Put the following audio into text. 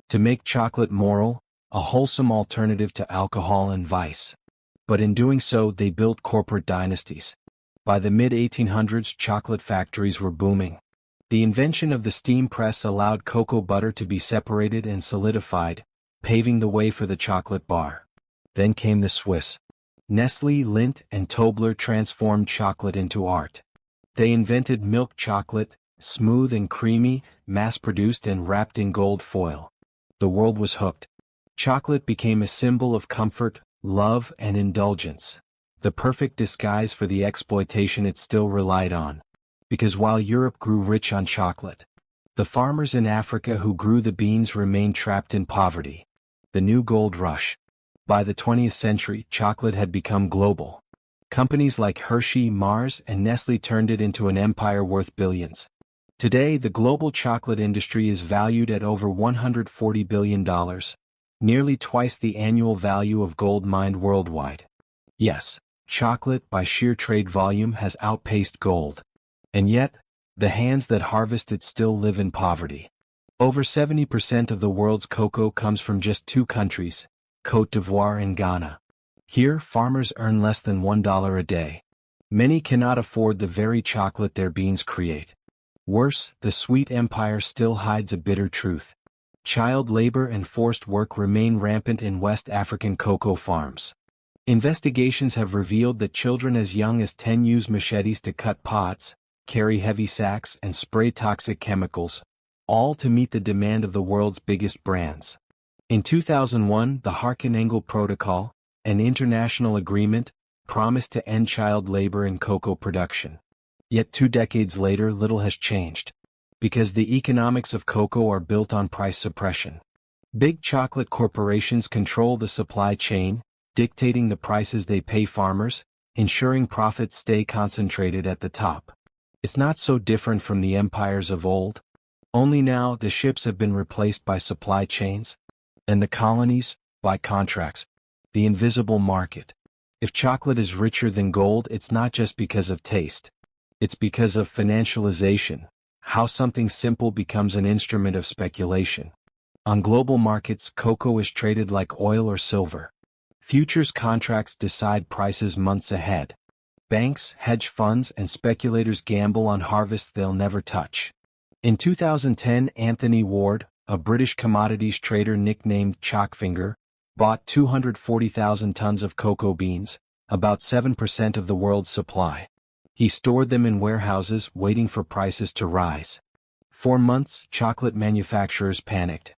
to make chocolate moral, a wholesome alternative to alcohol and vice. But in doing so, they built corporate dynasties. By the mid-1800s, chocolate factories were booming. The invention of the steam press allowed cocoa butter to be separated and solidified, paving the way for the chocolate bar. Then came the Swiss. Nestlé, Lindt, and Tobler transformed chocolate into art. They invented milk chocolate, smooth and creamy, mass-produced and wrapped in gold foil. The world was hooked. Chocolate became a symbol of comfort, love, and indulgence. The perfect disguise for the exploitation it still relied on. Because while Europe grew rich on chocolate, the farmers in Africa who grew the beans remained trapped in poverty. The new gold rush. By the 20th century, chocolate had become global. Companies like Hershey, Mars, and Nestlé turned it into an empire worth billions. Today, the global chocolate industry is valued at over $140 billion, nearly twice the annual value of gold mined worldwide. Yes, chocolate, by sheer trade volume, has outpaced gold. And yet, the hands that harvest it still live in poverty. Over 70% of the world's cocoa comes from just two countries, Côte d'Ivoire and Ghana. Here, farmers earn less than $1 a day. Many cannot afford the very chocolate their beans create. Worse, the sweet empire still hides a bitter truth. Child labor and forced work remain rampant in West African cocoa farms. Investigations have revealed that children as young as 10 use machetes to cut pods, carry heavy sacks, and spray toxic chemicals, all to meet the demand of the world's biggest brands. In 2001, the Harkin-Engel Protocol, an international agreement, promised to end child labor in cocoa production. Yet 2 decades later, little has changed. Because the economics of cocoa are built on price suppression. Big chocolate corporations control the supply chain, dictating the prices they pay farmers, ensuring profits stay concentrated at the top. It's not so different from the empires of old. Only now the ships have been replaced by supply chains, and the colonies, by contracts. The invisible market. If chocolate is richer than gold, it's not just because of taste. It's because of financialization, how something simple becomes an instrument of speculation. On global markets, cocoa is traded like oil or silver. Futures contracts decide prices months ahead. Banks, hedge funds, and speculators gamble on harvests they'll never touch. In 2010, Anthony Ward, a British commodities trader nicknamed Chalkfinger, bought 240,000 tons of cocoa beans, about 7% of the world's supply. He stored them in warehouses, waiting for prices to rise. For months, chocolate manufacturers panicked.